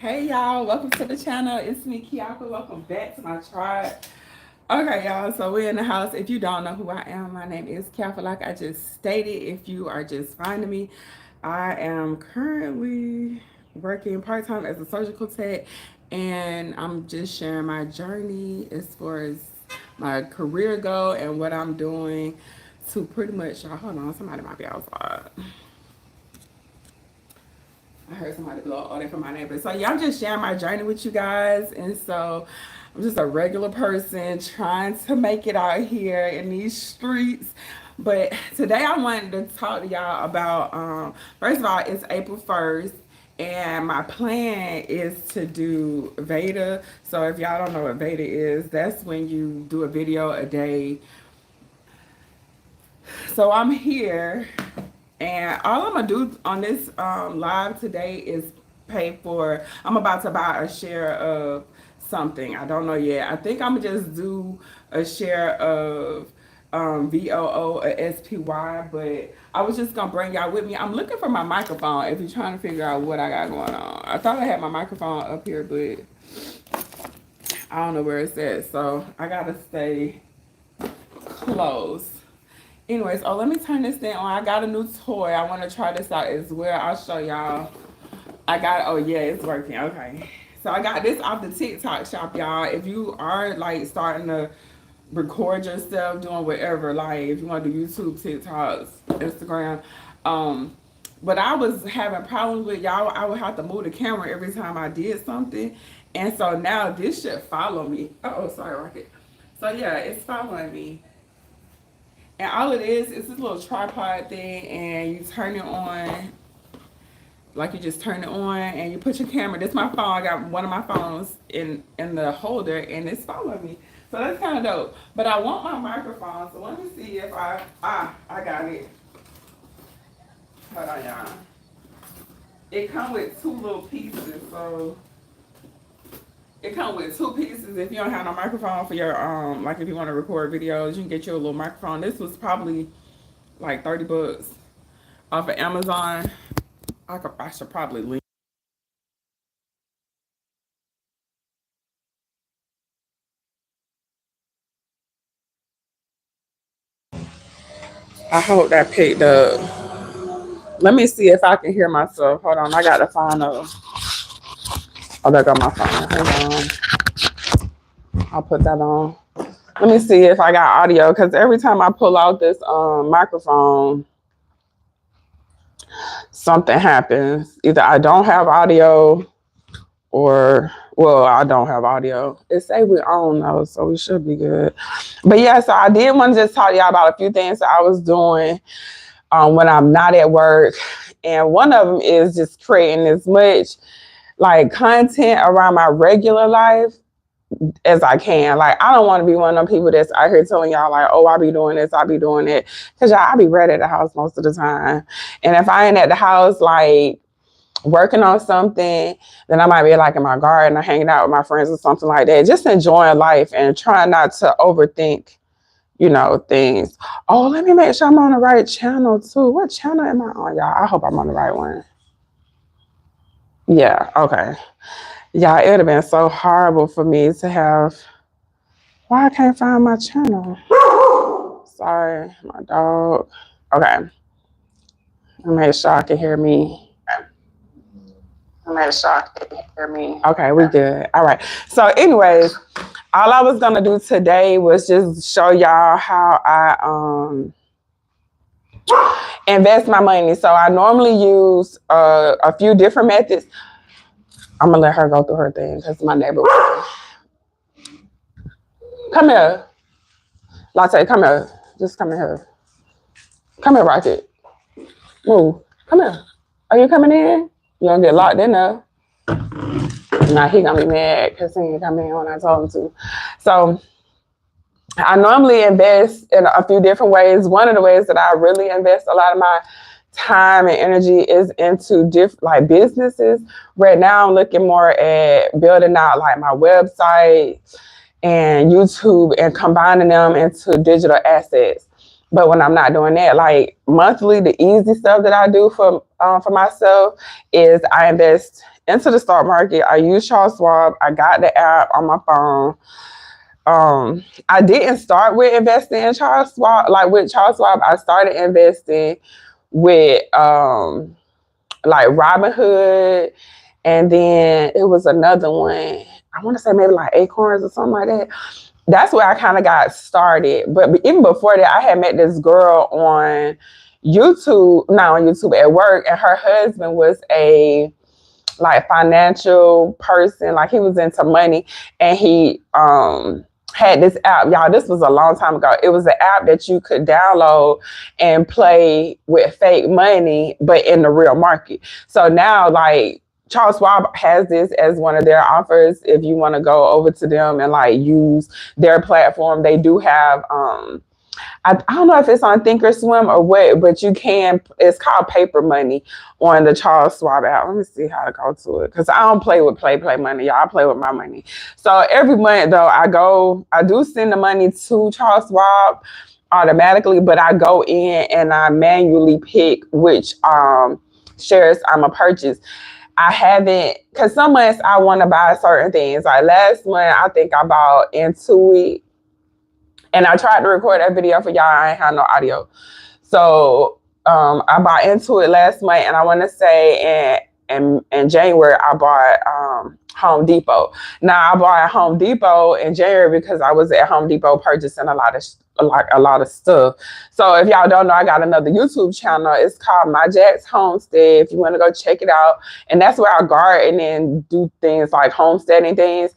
Hey y'all, welcome to the channel. It's me, Kiaka. Welcome back to my tribe. Okay, y'all, so we're in the house. If you don't know who I am, my name is Kiaka. Like I just stated, if you are just finding me, I am currently working part-time as a surgical tech, and I'm just sharing my journey as far as my career go and what I'm doing to pretty much, y'all, hold on, somebody might be outside. I heard somebody blow all that from my neighbor. So yeah, I'm just sharing my journey with you guys. And so I'm just a regular person trying to make it out here in these streets. But today I wanted to talk to y'all about first of all, it's April 1st. And my plan is to do Veda. So if y'all don't know what Veda is, that's when you do a video a day. So I'm here, and all I'm gonna do on this live today is pay for. I'm about to buy a share of something. I don't know yet. I think I'm gonna just do a share of VOO or SPY, but I was just gonna bring y'all with me. I'm looking for my microphone. If you're trying to figure out what I got going on, I thought I had my microphone up here, but I don't know where it's at. So I gotta stay close. Anyways, oh, let me turn this thing on. I got a new toy. I want to try this out as well. I'll show y'all. Oh yeah, it's working. Okay. So I got this off the TikTok shop, y'all. If you are like starting to record yourself doing whatever, like if you want to do YouTube, TikToks, Instagram, but I was having problems with y'all. I would have to move the camera every time I did something. And so now this should follow me. Oh, sorry, Rocket. So yeah, it's following me. And all it is this little tripod thing, and you turn it on, like you just turn it on, and you put your camera. This is my phone. I got one of my phones in the holder, and it's following me. So that's kind of dope. But I want my microphone, so let me see if I got it. Hold on, y'all. It comes with two little pieces, so it comes with two pieces. If you don't have no microphone for your like if you want to record videos, you can get your little microphone. This was probably like 30 bucks off of Amazon. I should probably link. I hope that picked up. Let me see if I can hear myself. Hold on, I got to find a. Oh, there go my phone. Hold on, I'll put that on. Let me see if I got audio, because every time I pull out this microphone, something happens. Either I don't have audio, or well, I don't have audio. It say we on though, so we should be good. But yeah, so I did want to just talk to y'all about a few things that I was doing when I'm not at work. And one of them is just creating as much like content around my regular life as I can. Like, I don't want to be one of them people that's out here telling y'all like, oh, I be doing this, I be doing it. Cause y'all, I be right at the house most of the time. And if I ain't at the house, like working on something, then I might be like in my garden or hanging out with my friends or something like that. Just enjoying life and trying not to overthink, things. Oh, let me make sure I'm on the right channel too. What channel am I on, y'all? I hope I'm on the right one. Yeah, okay. Yeah, it would have been so horrible for me to have. Why I can't find my channel? Sorry, my dog. Okay. Make sure I can hear me. Make sure I can hear me. Okay, we good. All right. So, anyways, all I was gonna do today was just show y'all how I invest my money. So I normally use a few different methods. I'm gonna let her go through her thing because my neighbor. Come here, Latte. Come here. Just come here. Come here, Rocket. Move. Come here. Are you coming in? You gonna get locked in there? Nah, he gonna be mad because he didn't come in when I told him to. So I normally invest in a few different ways. One of the ways that I really invest a lot of my time and energy is into like businesses. Right now, I'm looking more at building out like my website and YouTube and combining them into digital assets. But when I'm not doing that, like monthly, the easy stuff that I do for myself is I invest into the stock market. I use Charles Schwab. I got the app on my phone. I didn't start with investing in Charles Schwab, like with Charles Schwab. I started investing with like Robinhood, and then it was another one. I want to say maybe like Acorns or something like that. That's where I kind of got started. But even before that, I had met this girl on YouTube, not on YouTube, at work, and her husband was a like financial person, like he was into money, and he had this app. Y'all, this was a long time ago. It was an app that you could download and play with fake money, but in the real market. So now, like, Charles Schwab has this as one of their offers. If you want to go over to them and like use their platform, they do have I don't know if it's on Thinkorswim or what, but you can, it's called paper money on the Charles Schwab app. Let me see how to go to it. Cause I don't play with play money. Y'all, I play with my money. So every month though, I do send the money to Charles Schwab automatically, but I go in and I manually pick which shares I'm gonna purchase. I haven't, cause some months I want to buy certain things. Like last month, I think I bought Intuit. And I tried to record that video for y'all. I ain't had no audio. So I bought into it last month, and I want to say in January I bought Home Depot. Now I bought at Home Depot in January because I was at Home Depot purchasing a lot of stuff. So if y'all don't know, I got another YouTube channel. It's called My Jack's Homestead. If you want to go check it out, and that's where I garden and do things like homesteading things.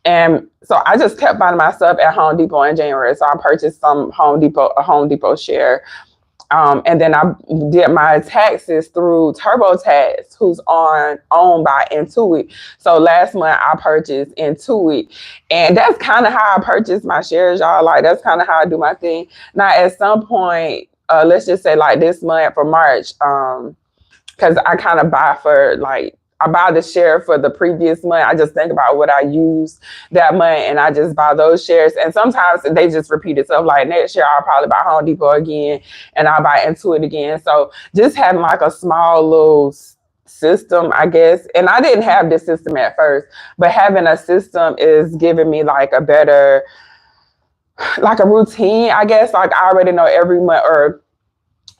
And so I just kept finding myself at Home Depot in January. So I purchased a Home Depot share. And then I did my taxes through TurboTax, who's owned by Intuit. So last month I purchased Intuit. And that's kind of how I purchase my shares, y'all. Like, that's kind of how I do my thing. Now, at some point, let's just say like this month for March, because I kind of buy for like, I buy the share for the previous month. I just think about what I use that month and I just buy those shares. And sometimes they just repeat itself. Like next year, I'll probably buy Home Depot again and I'll buy Intuit again. So just having like a small little system, I guess. And I didn't have this system at first, but having a system is giving me like a better, like a routine, I guess. Like I already know every month or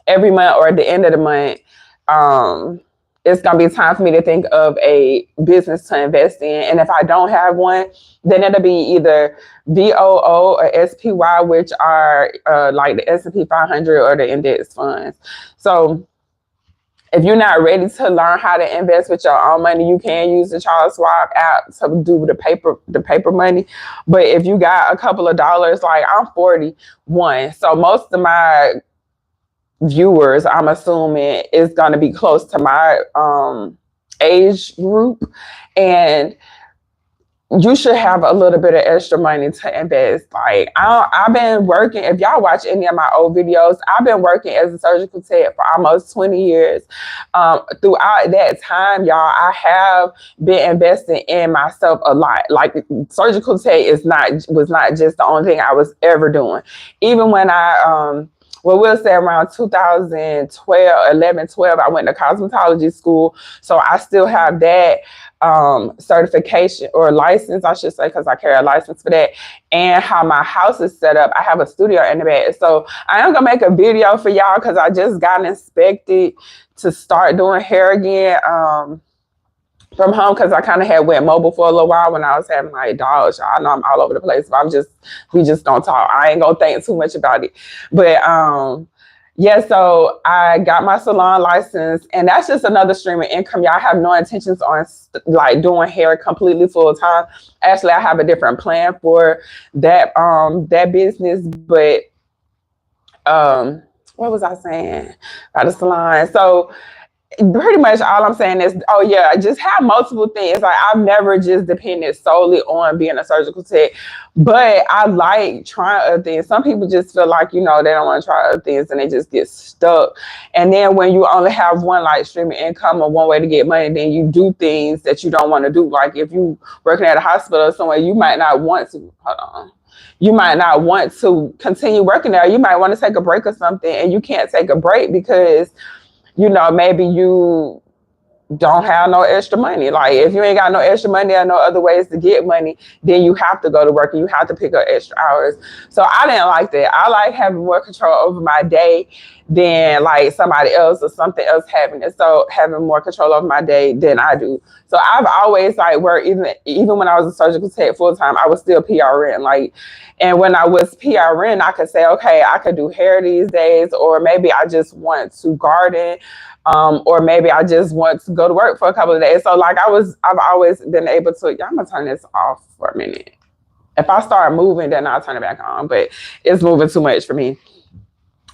at the end of the month, it's going to be time for me to think of a business to invest in. And if I don't have one, then it'll be either VOO or SPY, which are like the S&P 500 or the index funds. So if you're not ready to learn how to invest with your own money, you can use the Charles Schwab app to do the paper money. But if you got a couple of dollars, like I'm 41, so most of my viewers, I'm assuming, is going to be close to my age group, and you should have a little bit of extra money to invest. Like I've been working, if y'all watch any of my old videos, I've been working as a surgical tech for almost 20 years. Throughout that time, y'all, I have been investing in myself a lot. Like surgical tech was not just the only thing I was ever doing. Even when we'll say around 2012, 11, 12, I went to cosmetology school. So I still have that certification or license, I should say, because I carry a license for that. And how my house is set up, I have a studio in the back. So I am going to make a video for y'all because I just got inspected to start doing hair again. From home, because I kind of had went mobile for a little while when I was having like dogs. I know I'm all over the place, but we just gonna talk. I ain't gonna think too much about it. But yeah, so I got my salon license, and that's just another stream of income. Y'all, have no intentions on like doing hair completely full time. Actually, I have a different plan for that business. But what was I saying about the salon? So pretty much all I'm saying is, oh yeah, just have multiple things. Like I've never just depended solely on being a surgical tech, but I like trying other things. Some people just feel like, they don't want to try other things and they just get stuck. And then when you only have one like stream of income or one way to get money, then you do things that you don't want to do. Like if you working at a hospital or somewhere, you might not want to, you might not want to continue working there. You might want to take a break or something, and you can't take a break because maybe you don't have no extra money. Like if you ain't got no extra money or no other ways to get money, then you have to go to work and you have to pick up extra hours. So I didn't like that. I like having more control over my day than like somebody else or something else having it. So having more control over my day than I do. So I've always like worked, even when I was a surgical tech full time, I was still PRN. Like, and when I was PRN, I could say, okay, I could do hair these days, or maybe I just want to garden, or maybe I just want to go to work for a couple of days. So like I've always been able to. Yeah, I'm gonna turn this off for a minute. If I start moving, then I'll turn it back on. But it's moving too much for me.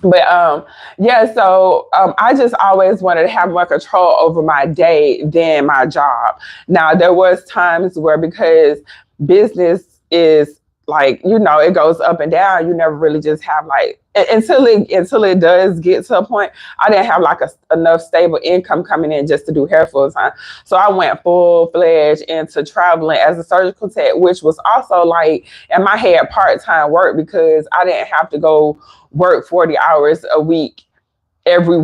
But yeah, so I just always wanted to have more control over my day than my job. Now there was times where, because business is like, you know, it goes up and down, you never really just have like until it does get to a point. I didn't have like enough stable income coming in just to do hair full time. So I went full-fledged into traveling as a surgical tech, which was also like in my head part-time work, because I didn't have to go work 40 hours a week, every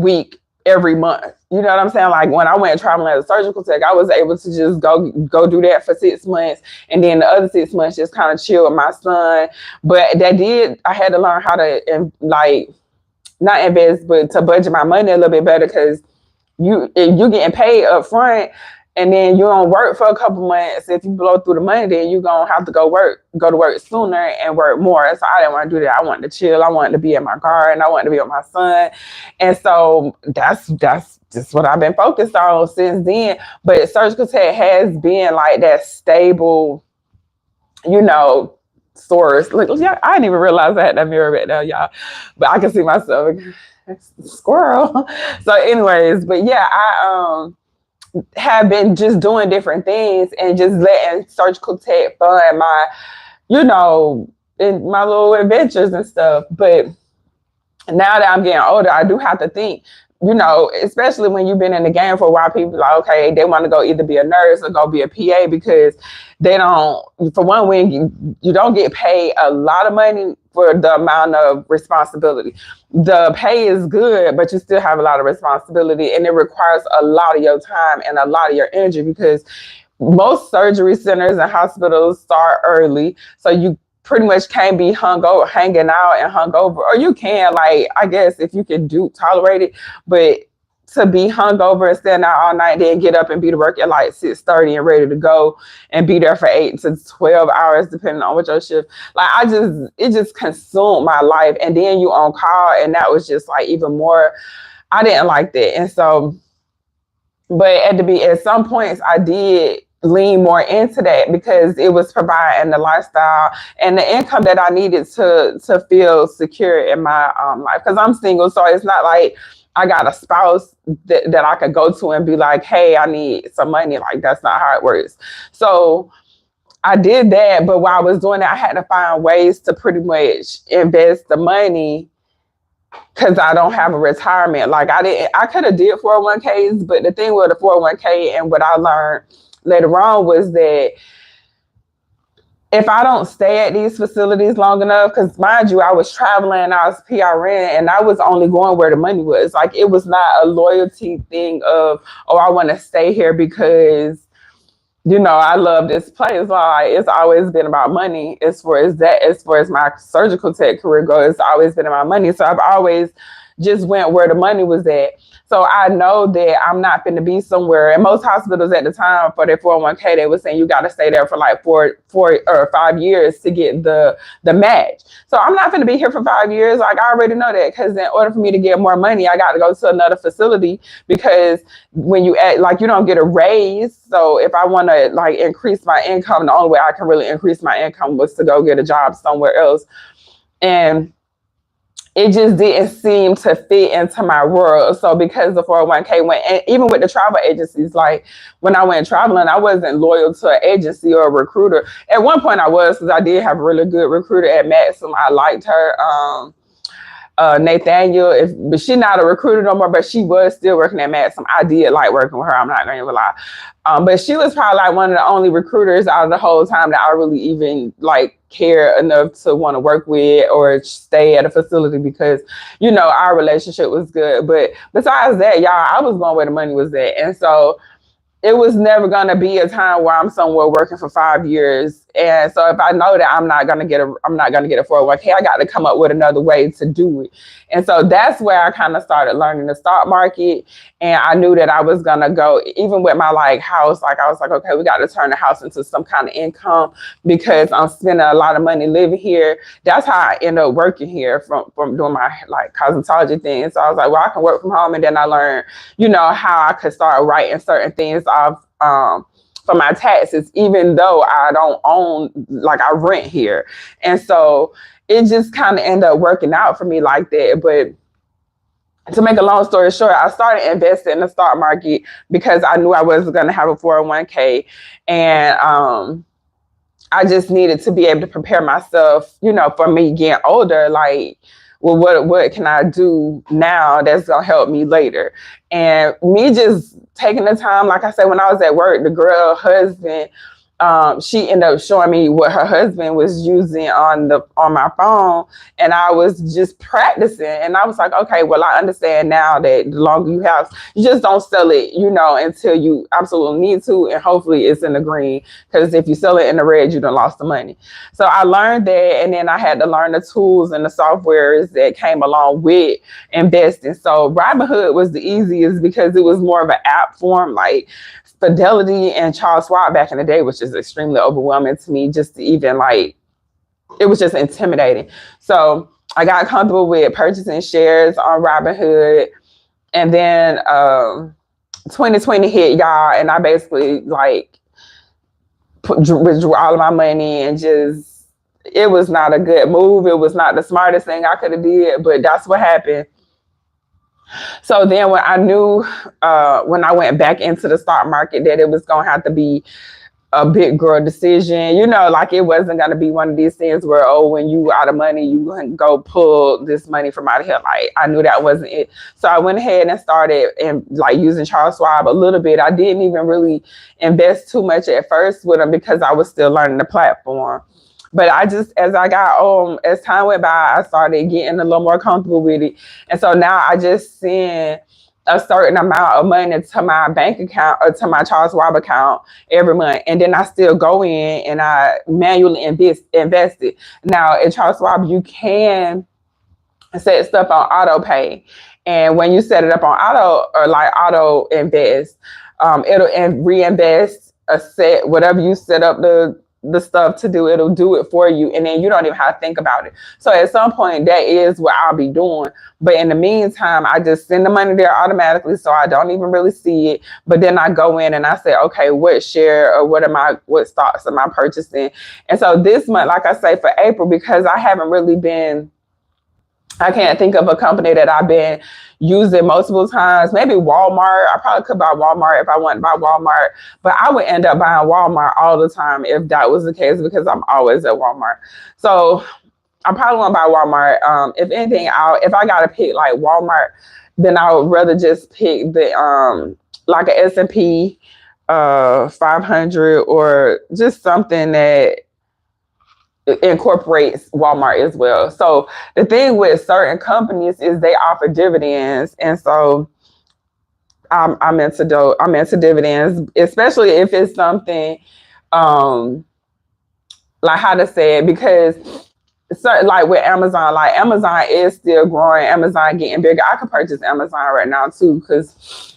month. You know what I'm saying? Like when I went traveling as a surgical tech, I was able to just go do that for 6 months, and then the other 6 months just kind of chill with my son. But I had to learn how to like not invest, but to budget my money a little bit better, because if you getting paid up front and then you don't work for a couple months, if you blow through the money, then you're gonna have to go to work sooner and work more. So I didn't want to do that. I wanted to chill. I wanted to be in my garden. I wanted to be with my son. And so that's just what I've been focused on since then. But surgical tech has been like that stable, you know, source. Look, yeah, I didn't even realize I had that mirror right now, y'all. But I can see myself. Squirrel. So anyways, but yeah, I have been just doing different things and just letting surgical tech fund my, you know, in my little adventures and stuff. But now that I'm getting older, I do have to think, you know, especially when you've been in the game for a while, people are like, okay, they want to go either be a nurse or go be a PA, because they don't, for one, when you don't get paid a lot of money for the amount of responsibility. The pay is good, but you still have a lot of responsibility, and it requires a lot of your time and a lot of your energy, because most surgery centers and hospitals start early. So you pretty much can't be hanging out and hungover, or you can, like, I guess if you can tolerate it, but to be hungover and stand out all night, then get up and be to work at like 6:30 and ready to go and be there for 8 to 12 hours, depending on what your shift. Like it just consumed my life. And then you on call, and that was just like even more. I didn't like that. And so, but at some points I did lean more into that, because it was providing the lifestyle and the income that I needed to feel secure in my life. Because I'm single, so it's not like I got a spouse that I could go to and be like, hey, I need some money. Like, that's not how it works. So I did that, but while I was doing that, I had to find ways to pretty much invest the money, because I don't have a retirement. Like I could have did 401ks, but the thing with the 401k and what I learned later on was that if I don't stay at these facilities long enough, because mind you, I was traveling, I was PRN, and I was only going where the money was. Like, it was not a loyalty thing of, oh, I want to stay here because, you know, I love this place. Like, it's always been about money. As far as my surgical tech career goes, it's always been about money. So I've always just went where the money was at. So I know that I'm not going to be somewhere. And most hospitals at the time for their 401k, they were saying you got to stay there for like 4 or 5 years to get the match. So I'm not going to be here for 5 years. Like, I already know that, because in order for me to get more money, I got to go to another facility, because when you act like, you don't get a raise. So if I want to like increase my income, the only way I can really increase my income was to go get a job somewhere else. And it just didn't seem to fit into my world. So because the 401k went, and even with the travel agencies, like when I went traveling, I wasn't loyal to an agency or a recruiter. At one point I was, because I did have a really good recruiter at Maxim. I liked her. Nathaniel, but she's not a recruiter no more, but she was still working at Maxim. I did like working with her. I'm not going to lie. But she was probably like one of the only recruiters out of the whole time that I really even like care enough to want to work with or stay at a facility, because, you know, our relationship was good. But besides that, y'all, I was going where the money was at. And so it was never gonna be a time where I'm somewhere working for 5 years. And so if I know that I'm not gonna get a 401k, I got to come up with another way to do it. And so that's where I kind of started learning the stock market. And I knew that I was gonna go, even with my like house, like I was like, okay, we got to turn the house into some kind of income because I'm spending a lot of money living here. That's how I end up working here from doing my like cosmetology thing. So I was like, well, I can work from home. And then I learned, how I could start writing certain things off for my taxes, even though I don't own, like I rent here. And so it just kind of ended up working out for me like that. But to make a long story short, I started investing in the stock market because I knew I was going to have a 401k. And I just needed to be able to prepare myself, for me getting older. Like, well, what can I do now that's gonna help me later? And me just taking the time, like I said, when I was at work, the girl husband, she ended up showing me what her husband was using on my phone, and I was just practicing. And I was like, okay, well, I understand now that the longer you have, you just don't sell it, until you absolutely need to, and hopefully it's in the green. Because if you sell it in the red, you done lost the money. So I learned that, and then I had to learn the tools and the softwares that came along with investing. So Robinhood was the easiest because it was more of an app form, like Fidelity and Charles Schwab back in the day, which is extremely overwhelming to me, just to even it was just intimidating. So I got comfortable with purchasing shares on Robinhood, and then 2020 hit, y'all, and I basically withdrew all of my money, and just, it was not a good move. It was not the smartest thing I could have did, but that's what happened. So then when I knew, when I went back into the stock market, that it was going to have to be a big girl decision, like it wasn't going to be one of these things where, when you out of money, you can go pull this money from out of here. Like, I knew that wasn't it. So I went ahead and started using Charles Schwab a little bit. I didn't even really invest too much at first with them because I was still learning the platform. But I just, as time went by, I started getting a little more comfortable with it. And so now I just send a certain amount of money to my bank account or to my Charles Schwab account every month. And then I still go in and I manually invest it. Now at Charles Schwab, you can set stuff on auto pay. And when you set it up on auto invest, it'll reinvest a set, whatever you set up the stuff to do, it'll do it for you, and then you don't even have to think about it. So at some point, that is what I'll be doing. But in the meantime, I just send the money there automatically, so I don't even really see it. But then I go in and I say, okay, what share or what stocks am I purchasing? And so this month, like I say, for April, because I can't think of a company that I've been using multiple times. Maybe Walmart. I probably could buy Walmart if I wanted to buy Walmart, but I would end up buying Walmart all the time if that was the case, because I'm always at Walmart. So I probably want to buy Walmart. If anything, if I got to pick like Walmart, then I would rather just pick the like a S&P 500, or just something that incorporates Walmart as well. So the thing with certain companies is they offer dividends, and so I'm into dividends, especially if it's something like, how to say it, because like with Amazon, like Amazon is still growing, Amazon getting bigger. I could purchase Amazon right now too, because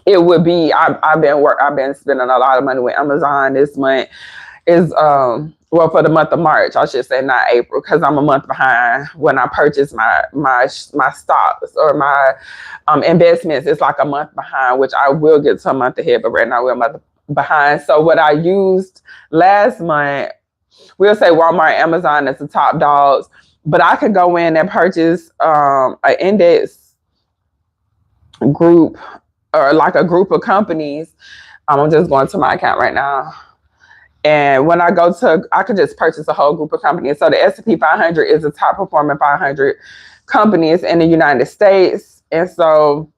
it would be, I've been spending a lot of money with Amazon this month. Is for the month of March, I should say, not April, because I'm a month behind when I purchase my stocks or my investments. It's like a month behind, which I will get to a month ahead, but right now we're a month behind. So what I used last month, we'll say Walmart, Amazon as the top dogs, but I could go in and purchase an index group, or like a group of companies. I'm just going to my account right now. And when I could just purchase a whole group of companies. So the S&P 500 is the top performing 500 companies in the United States. And so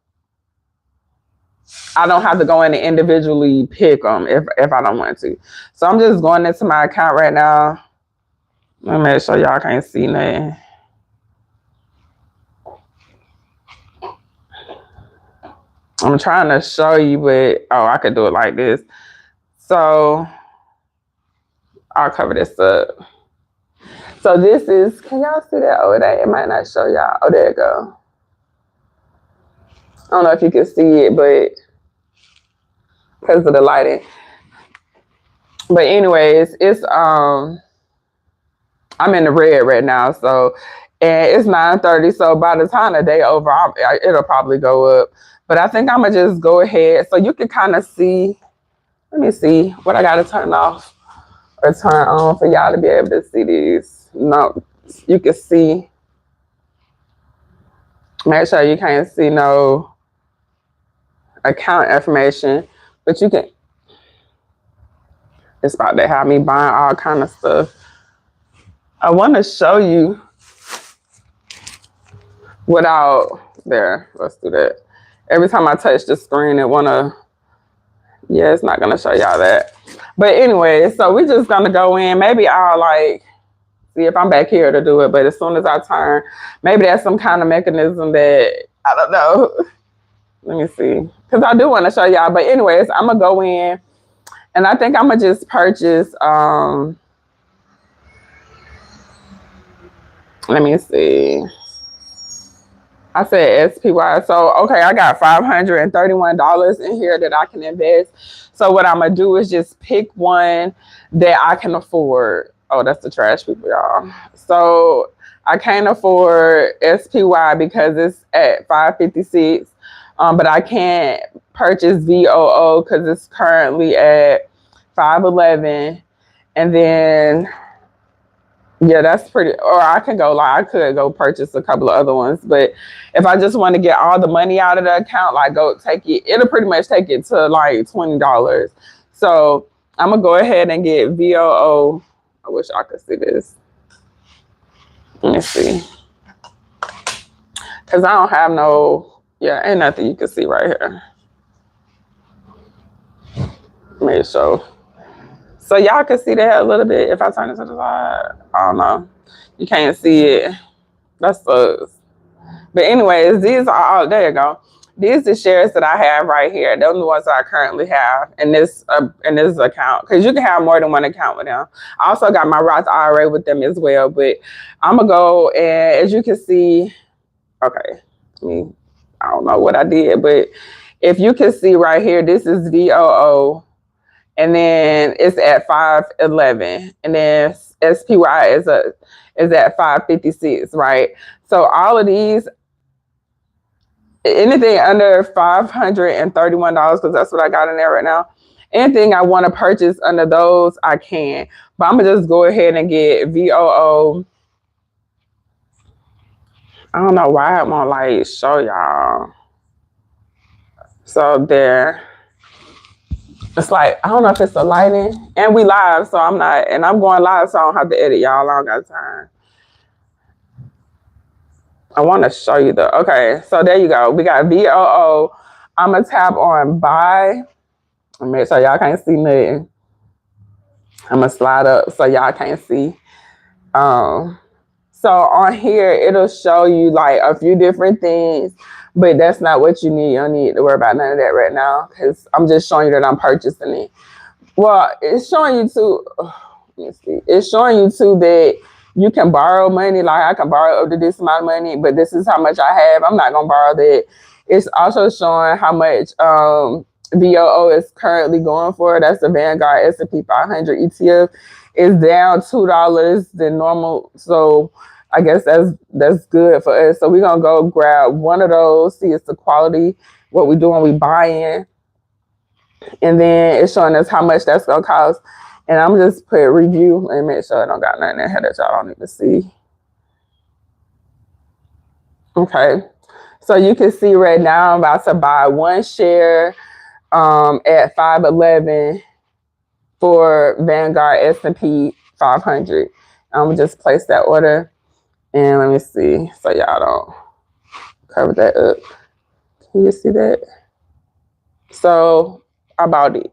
I don't have to go in and individually pick them if I don't want to. So I'm just going into my account right now. Let me make sure y'all can't see nothing. I'm trying to show you, but oh, I could do it like this. So I'll cover this up. So this is, can y'all see that? Oh, it might not show y'all. Oh, there it go. I don't know if you can see it, but because of the lighting. But anyways, it's I'm in the red right now, so and it's 9:30. So by the time the day over, it'll probably go up. But I think I'm gonna just go ahead so you can kind of see. Let me see what I gotta turn off or turn on for y'all to be able to see these. No, you can see. Make sure you can't see no account information, but you can. It's about to have me buying all kind of stuff. I want to show you without there. Let's do that. Every time I touch the screen, it wanna. Yeah, it's not gonna show y'all that. But anyway, so we're just gonna go in. Maybe I'll like see if I'm back here to do it. But as soon as I turn, maybe that's some kind of mechanism that I don't know. Let me see, because I do want to show y'all. But anyways, I'm gonna go in, and I think I'm gonna just purchase. Let me see. I said SPY. So, okay, I got $531 in here that I can invest. So what I'm going to do is just pick one that I can afford. Oh, that's the trash people, y'all. So I can't afford SPY because it's at 556. But I can't purchase VOO because it's currently at 511. And then yeah, that's pretty. Or I can go like I could go purchase a couple of other ones, but if I just want to get all the money out of the account, like go take it, it'll pretty much take it to like $20. So I'm gonna go ahead and get VOO. I wish I could see this. Let me see, because I don't have no. Yeah, ain't nothing you can see right here. Make sure. So y'all can see that a little bit if I turn it to the side. I don't know. You can't see it. That sucks. But anyways, these are there you go. These are shares that I have right here. Those are the ones that I currently have in this account. Because you can have more than one account with them. I also got my Roth IRA with them as well. But I'm gonna go and as you can see, okay. I don't know what I did, but if you can see right here, this is VOO. And then it's at 511, and then SPY is at 556, right? So all of these, anything under $531, because that's what I got in there right now. Anything I want to purchase under those, I can. But I'm gonna just go ahead and get VOO. I don't know why I won't like show y'all. So there. It's like, I don't know if it's the lighting. And we live, so I'm going live, so I don't have to edit y'all. I don't got time. I want to show you okay, so there you go. We got VOO. I'm going to tap on buy. And make sure y'all can't see nothing. I'm going to slide up so y'all can't see. So on here, it'll show you like a few different things, but that's not what you need. You don't need to worry about none of that right now because I'm just showing you that I'm purchasing it. Well, it's showing you too. Let me see. It's showing you too that you can borrow money. Like I can borrow up to this amount of money, but this is how much I have. I'm not gonna borrow that. It's also showing how much VOO is currently going for. That's the Vanguard S&P 500 ETF. It's down $2 than normal. So I guess that's good for us. So we're gonna go grab one of those. See, it's the quality. What we doing? We buying. And then it's showing us how much that's gonna cost. And I'm just put review and make sure I don't got nothing in here that y'all don't need to see. Okay. So you can see right now I'm about to buy one share at 511 for Vanguard S&P 500. I'm gonna just place that order. And let me see so y'all don't cover that up. Can you see that? So I bought it.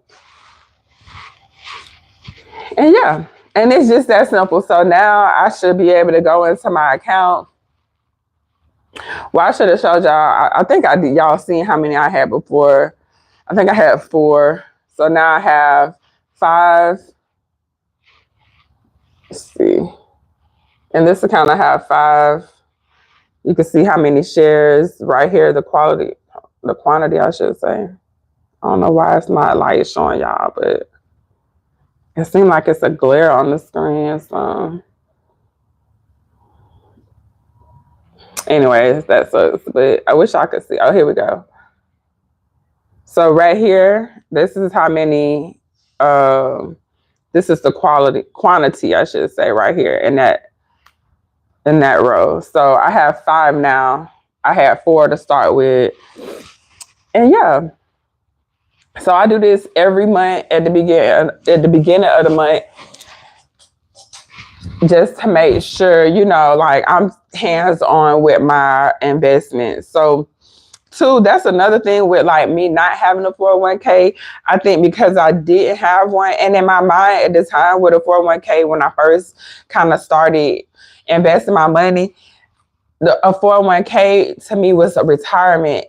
And yeah, and it's just that simple. So now I should be able to go into my account Well, I should have showed y'all. I think I did. Y'all seen how many I had before. I think I had 4. So now I have 5. Let's see. In this account, I have 5. You can see how many shares right here. The quantity, I should say. I don't know why it's not like showing y'all, but it seems like it's a glare on the screen. So, anyways, that sucks. But I wish I could see. Oh, here we go. So right here, this is how many. This is the quantity, I should say, right here in that row. So I have 5 now. I had 4 to start with, and yeah. So I do this every month at the beginning of the month, just to make sure, like I'm hands on with my investments. So, too, that's another thing with like me not having a 401k. I think because I didn't have one, and in my mind at the time with a 401k, when I first kind of started investing my money, a 401k to me was a retirement,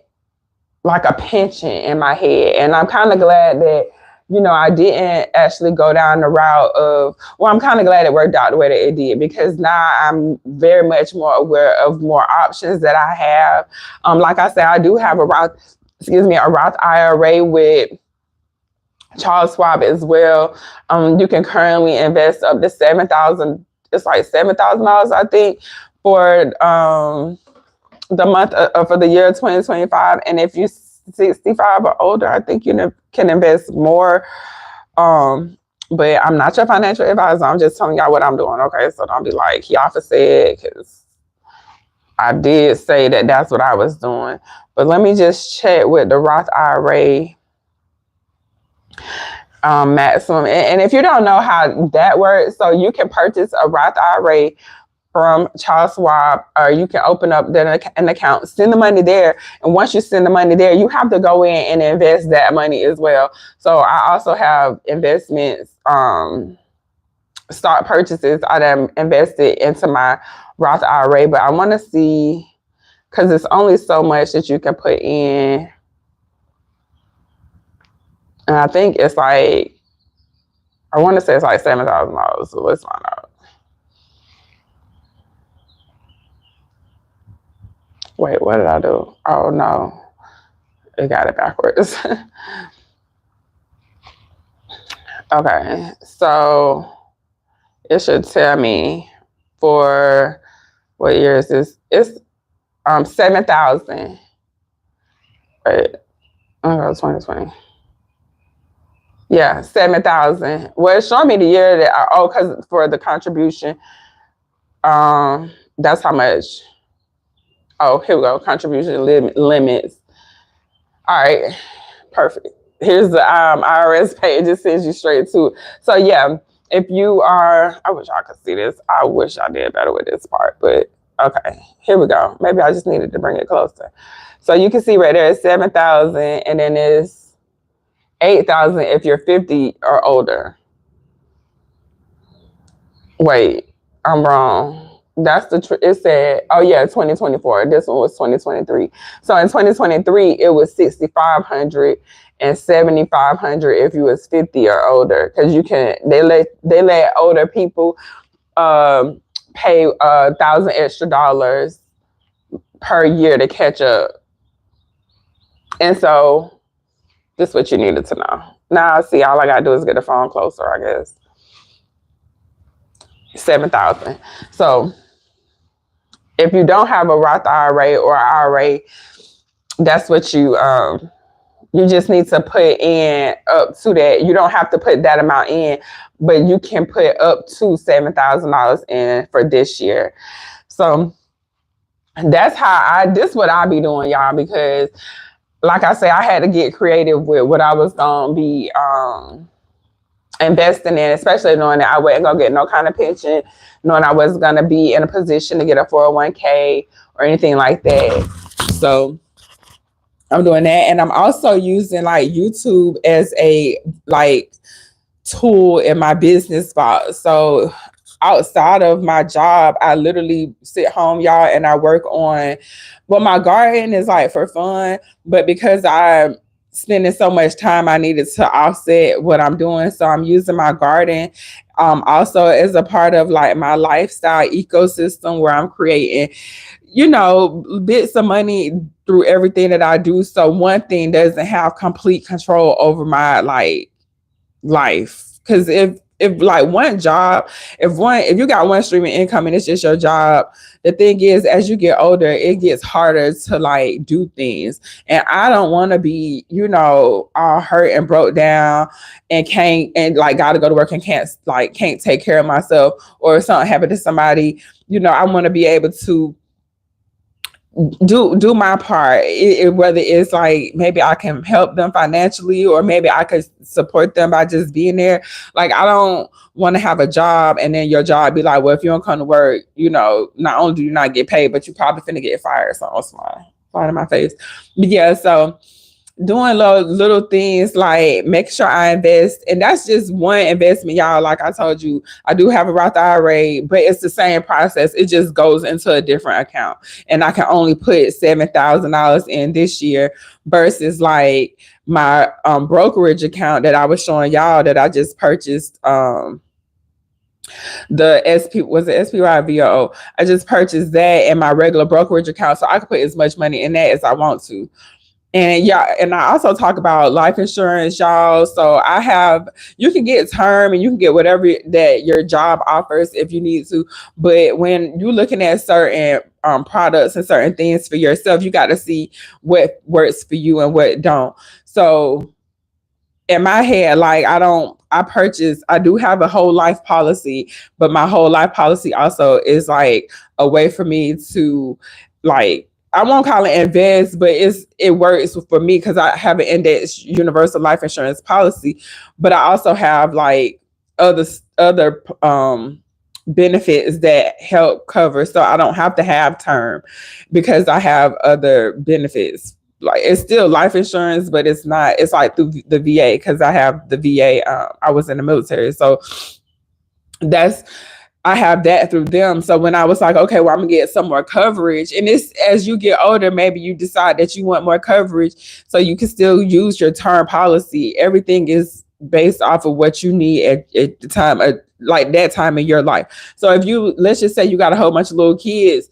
like a pension in my head. And I'm kind of glad that, I didn't actually go down the route of, well, I'm kind of glad it worked out the way that it did, because now I'm very much more aware of more options that I have. Like I said, I do have a Roth IRA with Charles Schwab as well. You can currently invest up to $7,000. It's like $7,000, I think, for the month for the year 2025. And if you're 65 or older, I think you can invest more. But I'm not your financial advisor. I'm just telling y'all what I'm doing. Okay, so don't be like Yafa said, because I did say that that's what I was doing. But let me just check with the Roth IRA maximum. And if you don't know how that works, so you can purchase a Roth IRA from Charles Schwab, or you can open up an account, send the money there. And once you send the money there, you have to go in and invest that money as well. So I also have investments, stock purchases I done invested into my Roth IRA, but I want to see, because it's only so much that you can put in. And I think it's like, I want to say it's like $7,000. So let's find out. Wait, what did I do? Oh, no. It got it backwards. Okay, so it should tell me for what year is this? It's 7,000. Wait, oh, 2020. Yeah, 7,000. Well, it's showing me the year that because for the contribution, that's how much. Oh, here we go. Contribution limits. All right, perfect. Here's the IRS page. It sends you straight to. So yeah, if you are, I wish I could see this. I wish I did better with this part, but okay, here we go. Maybe I just needed to bring it closer. So you can see right there, it's 7,000, and then it's 8,000 if you're 50 or older. Wait, I'm wrong. That's it said, oh yeah, 2024. This one was 2023. So in 2023, it was 6,500 and 7,500 if you was 50 or older. Because they let older people pay $1,000 extra per year to catch up. And so this is what you needed to know. Now see, all I gotta do is get the phone closer, I guess. 7,000. So if you don't have a Roth IRA or IRA, that's what you just need to put in up to that. You don't have to put that amount in, but you can put up to $7,000 in for this year. So that's this what I be doing, y'all, because like I say, I had to get creative with what I was gonna be investing in, especially knowing that I wasn't gonna get no kind of pension, knowing I wasn't gonna be in a position to get a 401k or anything like that. So I'm doing that, and I'm also using like YouTube as a like tool in my business spot. So outside of my job, I literally sit home, y'all, and I work on, well, my garden is like for fun, but because I'm spending so much time, I needed to offset what I'm doing. So I'm using my garden also as a part of like my lifestyle ecosystem where I'm creating, bits of money through everything that I do. So one thing doesn't have complete control over my like life. Because if like one job, if you got one stream of income and it's just your job, the thing is, as you get older, it gets harder to like do things. And I don't want to be, all hurt and broke down and can't, and like gotta go to work and can't take care of myself, or if something happened to somebody, I want to be able to do my part, whether it's like maybe I can help them financially, or maybe I could support them by just being there. Like, I don't want to have a job and then your job be like, well, if you don't come to work, not only do you not get paid, but you probably finna get fired. So it's flying in my face. But yeah, so doing little things like make sure I invest. And that's just one investment, y'all. Like I told you, I do have a Roth IRA, but it's the same process. It just goes into a different account. And I can only put $7,000 in this year versus like my brokerage account that I was showing y'all that I just purchased. The was it SPY VOO? I just purchased that in my regular brokerage account, so I can put as much money in that as I want to. And yeah, and I also talk about life insurance, y'all. So you can get term and you can get whatever that your job offers if you need to. But when you're looking at certain products and certain things for yourself, you got to see what works for you and what don't. So in my head, like I do have a whole life policy, but my whole life policy also is like a way for me to like, I won't call it invest, but it works for me because I have an index universal life insurance policy, but I also have like other benefits that help cover, so I don't have to have term because I have other benefits. Like, it's still life insurance, but it's not. It's like through the VA because I have the VA. I was in the military, so I have that through them. So when I was like, okay, well, I'm gonna get some more coverage, and it's as you get older, maybe you decide that you want more coverage, so you can still use your term policy. Everything is based off of what you need at the time, like that time in your life. So if let's just say you got a whole bunch of little kids,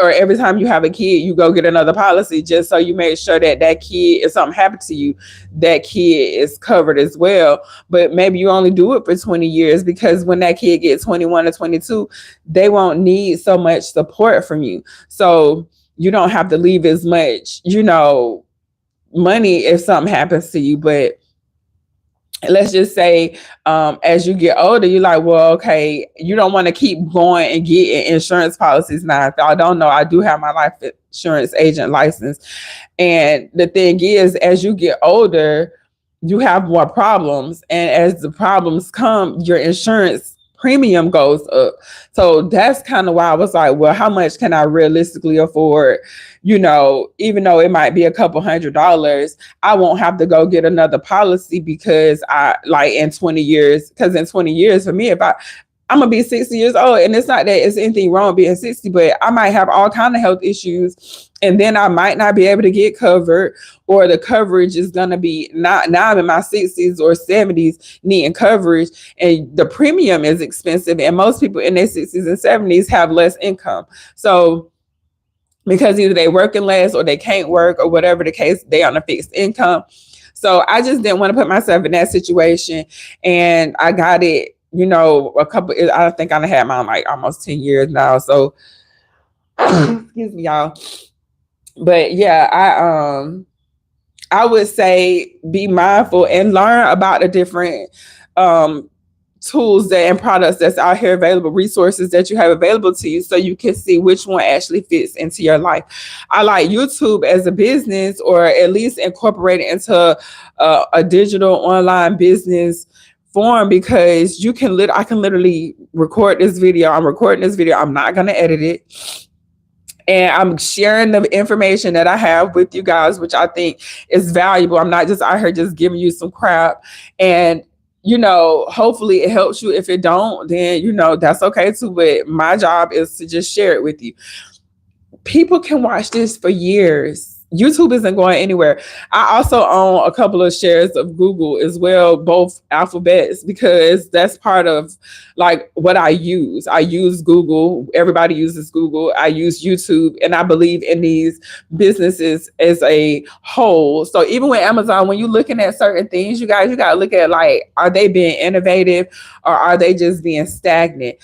or every time you have a kid, you go get another policy just so you make sure that kid, if something happened to you, that kid is covered as well. But maybe you only do it for 20 years because when that kid gets 21 or 22, they won't need so much support from you. So you don't have to leave as much, money if something happens to you. But let's just say as you get older, you're like, well, okay, you don't want to keep going and getting insurance policies. Now, if y'all don't know, I do have my life insurance agent license. And the thing is, as you get older, you have more problems. And as the problems come, your insurance premium goes up. So that's kind of why I was like, well, how much can I realistically afford? Even though it might be a couple $100s, I won't have to go get another policy because in 20 years, because in 20 years for me, I'm gonna be 60 years old, and it's not that it's anything wrong being 60, but I might have all kind of health issues, and then I might not be able to get covered, or the coverage is gonna be not. Now I'm in my 60s or 70s needing coverage, and the premium is expensive, and most people in their 60s and 70s have less income. So because either they working less or they can't work or whatever the case, they on a fixed income. So I just didn't want to put myself in that situation, and I got it. I think I had mine like almost 10 years now. So excuse me, y'all. But yeah, I would say be mindful and learn about the different tools and products that's out here available, resources that you have available to you, so you can see which one actually fits into your life. I like YouTube as a business, or at least incorporate it into a digital online business form, because I can literally record this video. I'm recording this video. I'm not going to edit it. And I'm sharing the information that I have with you guys, which I think is valuable. I'm not just out here just giving you some crap. And hopefully it helps you. If it don't, then that's okay too. But my job is to just share it with you. People can watch this for years. YouTube isn't going anywhere. I also own a couple of shares of Google as well, both alphabets, because that's part of like what I use. I use Google. Everybody uses Google. I use YouTube, and I believe in these businesses as a whole. So even with Amazon, when you're looking at certain things, you guys, you got to look at like, are they being innovative or are they just being stagnant?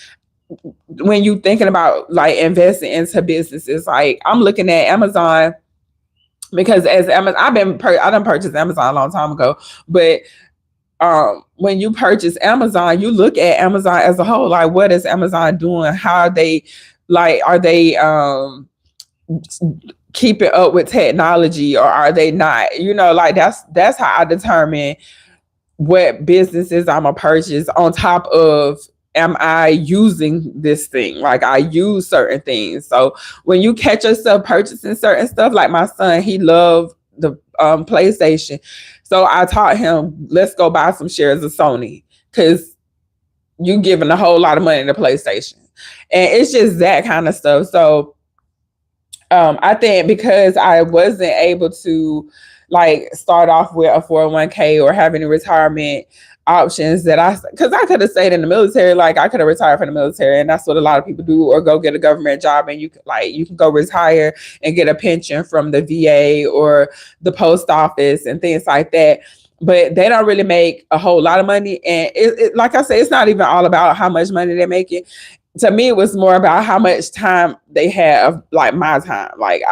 When you thinking about like investing into businesses, like I'm looking at Amazon because as Amazon, I done purchased Amazon a long time ago, but when you purchase Amazon, you look at Amazon as a whole. Like, what is Amazon doing? How are they, like, are they keeping up with technology or are they not? Like that's how I determine what businesses I'm gonna purchase. On top of, am I using this thing? Like I use certain things. So when you catch yourself purchasing certain stuff, like my son, he loved the PlayStation. So I taught him, let's go buy some shares of Sony because you giving a whole lot of money to PlayStation. And it's just that kind of stuff. So I think because I wasn't able to like start off with a 401k or have any retirement options because I could have stayed in the military. Like I could have retired from the military, and that's what a lot of people do, or go get a government job and you can go retire and get a pension from the VA or the post office and things like that. But they don't really make a whole lot of money. And it like I said, it's not even all about how much money they're making. To me, it was more about how much time they have, like my time. Like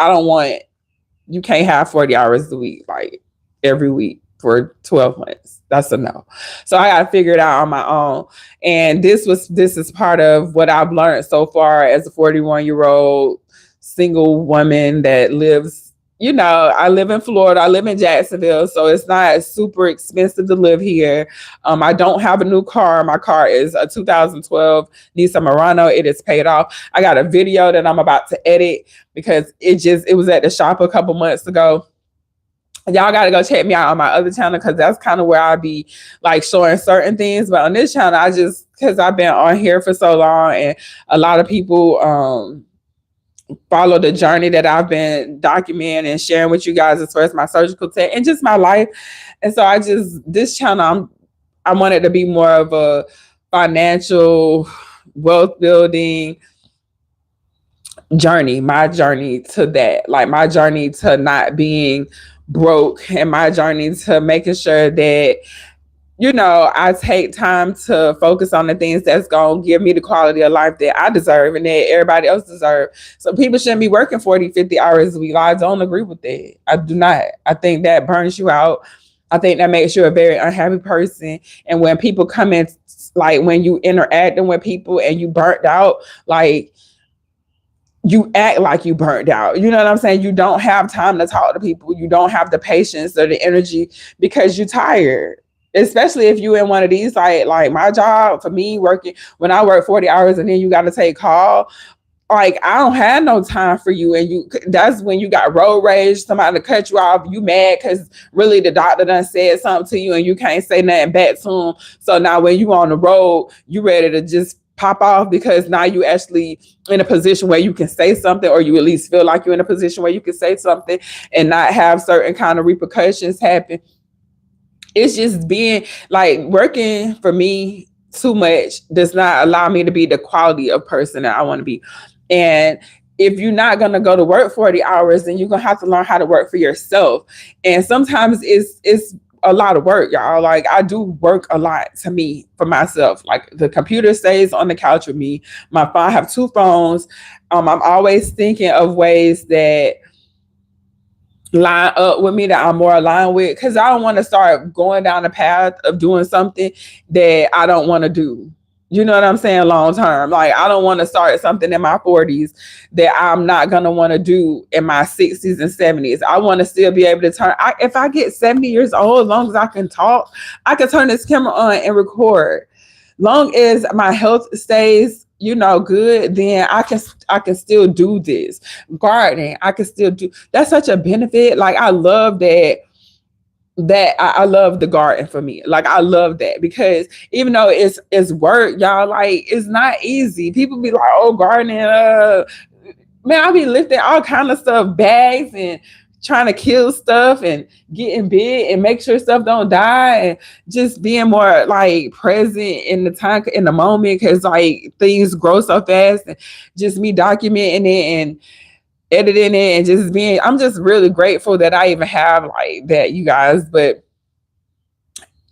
you can't have 40 hours a week, like every week for 12 months. That's a no. So I got to figure it out on my own. And this is part of what I've learned so far as a 41-year-old single woman that lives, I live in Florida. I live in Jacksonville, so it's not super expensive to live here. I don't have a new car. My car is a 2012 Nissan Murano. It is paid off. I got a video that I'm about to edit because it was at the shop a couple months ago. Y'all got to go check me out on my other channel because that's kind of where I'll be like showing certain things. But on this channel, because I've been on here for so long and a lot of people follow the journey that I've been documenting and sharing with you guys as far as my surgical tech and just my life. And so this channel, I want it to be more of a financial wealth building journey, my journey to that, like my journey to not being broke and my journey to making sure that I take time to focus on the things that's going to give me the quality of life that I deserve and that everybody else deserves. So people shouldn't be working 40, 50 hours a week. I don't agree with that. I do not. I think that burns you out. I think that makes you a very unhappy person. And when people come in, like when you interacting with people and you burnt out, like you act like you burnt out. You know what I'm saying? You don't have time to talk to people. You don't have the patience or the energy because you're tired. Especially if you in one of these, like my job, for me working, when I work 40 hours and then you got to take call, like I don't have no time for you. And that's when you got road rage, somebody to cut you off, you mad because really the doctor done said something to you and you can't say nothing back to him. So now when you on the road, you ready to just pop off because now you actually in a position where you can say something, or you at least feel like you're in a position where you can say something and not have certain kind of repercussions happen. It's just being like working for me too much does not allow me to be the quality of person that I want to be. And if you're not going to go to work 40 hours, then you're going to have to learn how to work for yourself. And sometimes it's a lot of work, y'all. Like I do work a lot to me for myself. Like the computer stays on the couch with me. My phone, I have 2 phones. I'm always thinking of ways that line up with me, that I'm more aligned with, because I don't want to start going down the path of doing something that I don't want to do. You know what I'm saying? Long term. Like I don't want to start something in my 40s that I'm not going to want to do in my 60s and 70s. I want to still be able to if I get 70 years old, as long as I can talk, I can turn this camera on and record. Long as my health stays good, then I can still do this. Gardening, I can still do. That's such a benefit. Like I love that that I love the garden for me. Like I love that because even though it's work, y'all, like it's not easy. People be like, oh, gardening, man, I be lifting all kind of stuff, bags and trying to kill stuff and getting big and make sure stuff don't die and just being more like present in the time in the moment because like things grow so fast and just me documenting it and editing it and just being I'm just really grateful that I even have like that, you guys. But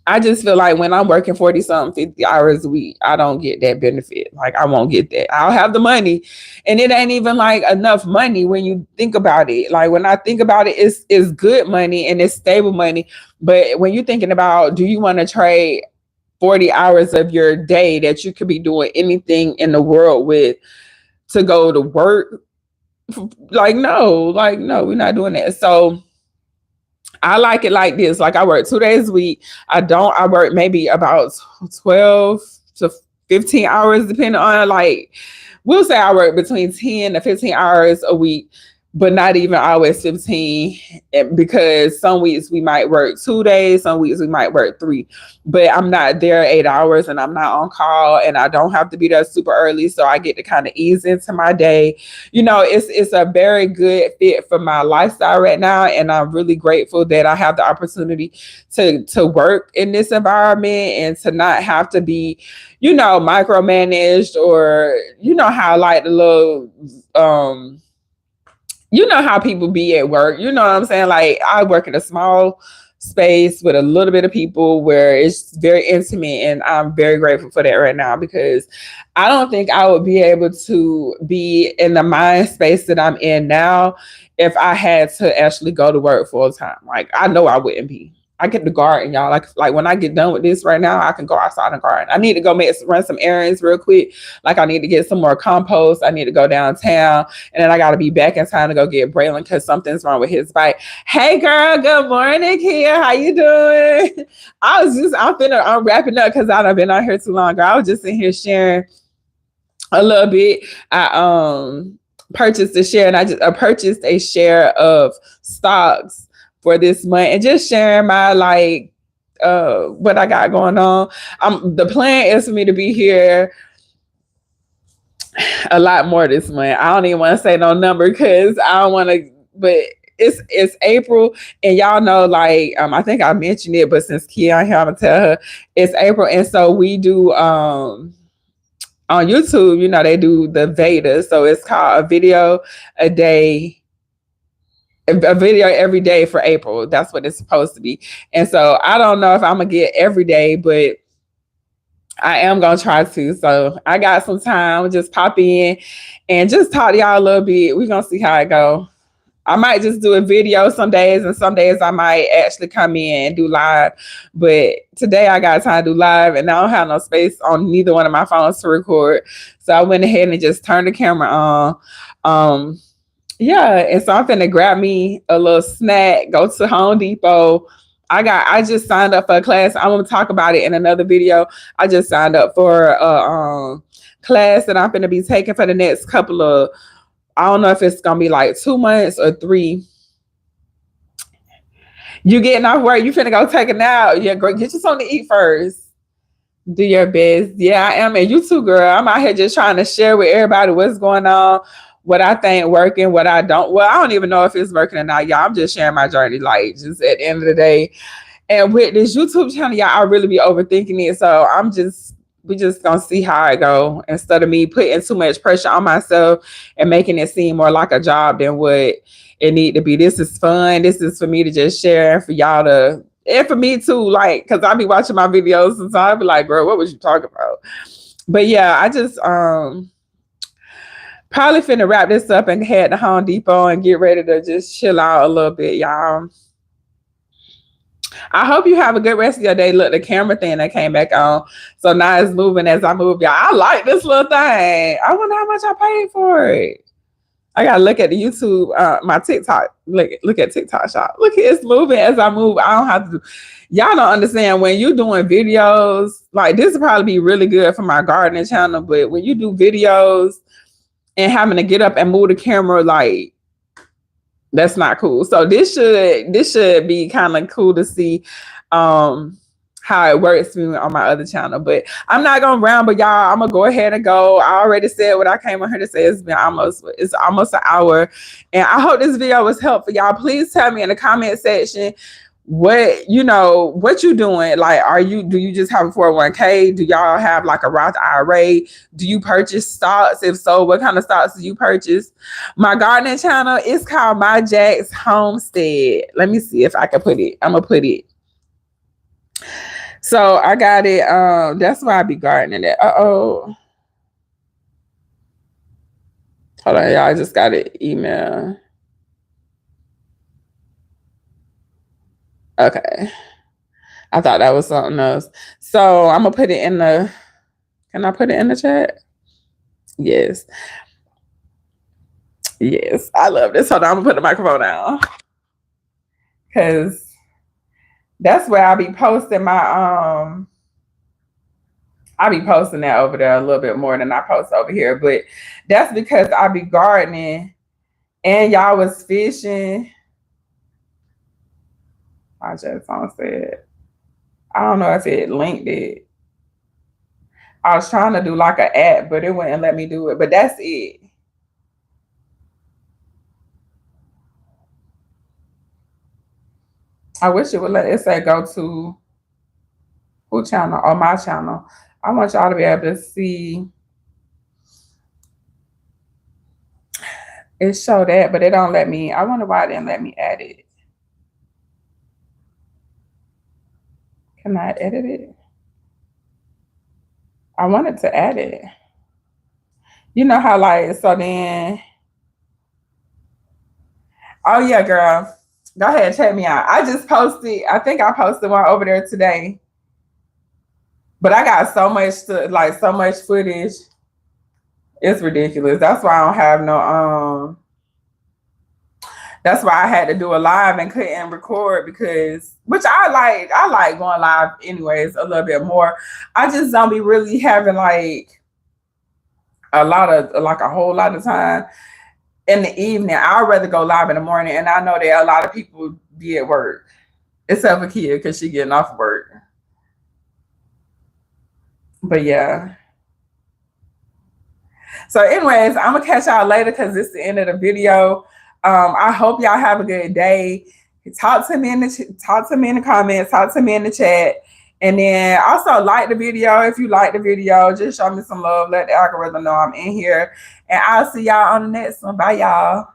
I just feel like when I'm working 40 something, 50 hours a week, I don't get that benefit. Like I won't get that. I'll have the money and it ain't even like enough money when you think about it. Like when I think about it, it's good money and it's stable money. But when you're thinking about, do you want to trade 40 hours of your day that you could be doing anything in the world with to go to work? Like, no, we're not doing that. So I like it like this. Like I work 2 days a week. I work maybe about 12 to 15 hours, depending on like, we'll say I work between 10 to 15 hours a week, but not even always 15 because some weeks we might work 2 days, some weeks we might work 3, but I'm not there 8 hours and I'm not on call and I don't have to be there super early. So I get to kind of ease into my day. You know, it's a very good fit for my lifestyle right now. And I'm really grateful that I have the opportunity to work in this environment and to not have to be, you know, micromanaged or, you know, how like the little, you know how people be at work. You know what I'm saying? Like I work in a small space with a little bit of people where it's very intimate and I'm very grateful for that right now because I don't think I would be able to be in the mind space that I'm in now if I had to actually go to work full time. Like I know I wouldn't be. I get the garden, y'all. Like when I get done with this right now, I can go outside and garden. I need to go run some errands real quick. Like I need to get some more compost. I need to go downtown, and then I got to be back in time to go get Braylon because something's wrong with his bike. Hey, girl. Good morning, Kia. How you doing? I'm wrapping up because I've been out here too long. Girl. I was just in here sharing a little bit. I purchased a share, and I purchased a share of stocks for this month and just sharing my like what I got going on. The plan is for me to be here a lot more this month. I don't even want to say no number because I don't want to, but it's April and y'all know like I think I mentioned it, but since Kia here, I'm gonna tell her it's April, and so we do on YouTube, you know, they do the Veda, so it's called a video a day, a video every day for April. That's what it's supposed to be. And so I don't know if I'm gonna get every day, but I am gonna try to. So I got some time, just pop in and just talk to y'all a little bit. We're gonna see how it go. I might just do a video some days, and some days I might actually come in and do live. But today I got time to do live, and I don't have no space on neither one of my phones to record. So I went ahead and just turned the camera on. Yeah, and so I'm finna grab me a little snack, go to Home Depot. I just signed up for a class. I'm gonna talk about it in another video. I just signed up for a class that I'm gonna be taking for the next couple of, I don't know if it's gonna be like 2 months or 3. You getting off work, you finna go take a nap. Yeah, girl, get you something to eat first. Do your best. Yeah, I am. And you too, girl. I'm out here just trying to share with everybody what's going on, what I think working, what I don't. Well, I don't even know if it's working or not, y'all. I'm just sharing my journey, like just at the end of the day. And with this YouTube channel, y'all, I really be overthinking it. So we just gonna see how I go instead of me putting too much pressure on myself and making it seem more like a job than what it need to be. This is fun. This is for me to just share and for y'all to, and for me too, like, because I be watching my videos and so I be like, bro, what was you talking about? But yeah, I just probably finna wrap this up and head to Home Depot and get ready to just chill out a little bit, y'all. I hope you have a good rest of your day. Look, the camera thing that came back on. So now it's moving as I move, y'all. I like this little thing. I wonder how much I paid for it. I gotta look at the YouTube, my TikTok. Look at TikTok shop. Look, it's moving as I move. I don't have to do. Y'all don't understand when you're doing videos. Like this would probably be really good for my gardening channel. But when you do videos and having to get up and move the camera, like That's not cool. So this should be kind of cool to see um how it works for me on my other channel. But I'm not gonna ramble, y'all. I'm gonna go ahead and go. I already said what I came on here to say. It's almost an hour. And I hope this video was helpful. Y'all, please tell me in the comment section what you doing. Like, do you just have a 401k? Do y'all have like a Roth IRA? Do you purchase stocks? If so, what kind of stocks do you purchase? My gardening channel is called My Jack's Homestead. Let me see if I can put it. I'm gonna put it. So I got it. That's why I be gardening it. Hold on, y'all. I just got an email. Okay. I thought that was something else. So I'm gonna put it in the. Can I put it in the chat? Yes. Yes. I love this. Hold on. I'm gonna put the microphone down because that's where I'll be posting my I'll be posting that over there a little bit more than I post over here. But that's because I'll be gardening and y'all was fishing. I just said, I don't know if it linked it. I was trying to do like an app, but it wouldn't let me do it. But that's it. I wish it would let it say go to who channel or my channel. I want y'all to be able to see it show that, but it don't let me. I wonder why it didn't let me add it. Can I edit it? I wanted to add it. You know how like, so then, oh yeah, girl. Go ahead, check me out. I just posted, I think I posted one over there today. But I got so much footage. It's ridiculous. That's why I don't have no that's why I had to do a live and couldn't record because which I like going live anyways a little bit more. I just don't be really having like a whole lot of time in the evening. I'd rather go live in the morning, and I know that a lot of people be at work, except for Kia because she getting off work. But yeah. So anyways, I'm gonna catch y'all later because this is the end of the video. I hope y'all have a good day. Talk to me in the comments, talk to me in the chat. And then also like the video. If you like the video, just show me some love. Let the algorithm know I'm in here. And I'll see y'all on the next one. Bye, y'all.